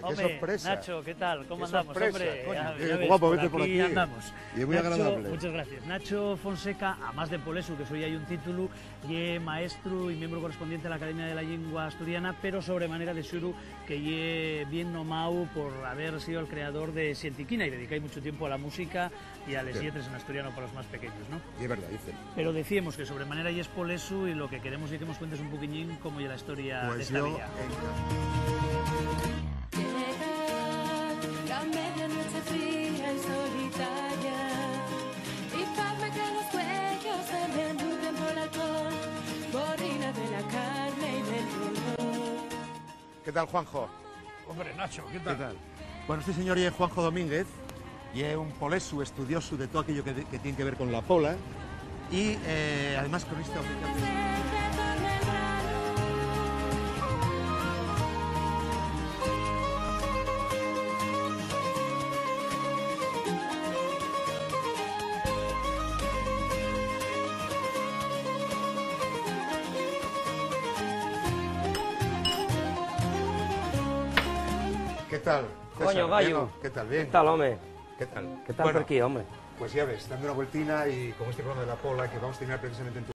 hombre, qué sorpresa. Nacho, ¿qué tal? ¿Cómo Qué andamos, sorpresa, hombre? coño, Ya qué ves, guapo, vete por aquí. andamos. Y es muy Nacho, agradable. muchas gracias. Nacho Fonseca, a más de Polesu, que soy hay un título, y maestro y miembro correspondiente a la Academia de la Lengua Asturiana, pero sobremanera de xuru que lle bien nomau por haber sido el creador de Sientiquina y dedicáis mucho tiempo a la música y a les lletres en asturiano para los más pequeños, ¿no? Y es verdad, dicen. Pero decíamos que sobremanera y es Polesu y lo que queremos es que nos cuentes un poquillín cómo ya la historia de Pues esta yo... villa. La medianoche fría y solitaria y palme que los cuellos se me enruten por el alcohol, borrina de la carne y del dolor. ¿Qué tal, Juanjo? Hombre, Nacho, ¿qué ¿Qué tal? Bueno, este señor es Juanjo Domínguez y es un polesu estudioso de todo aquello que tiene que ver con la pola y además cronista oficial de... ¿Qué tal? César? Coño, gallo. ¿Bien? ¿Qué tal? ¿Bien? ¿Qué tal, hombre? ¿Qué tal? ¿Qué tal Bueno, por aquí, hombre? pues ya ves, dando una vueltina y con este programa de la pola que vamos a terminar precisamente en tu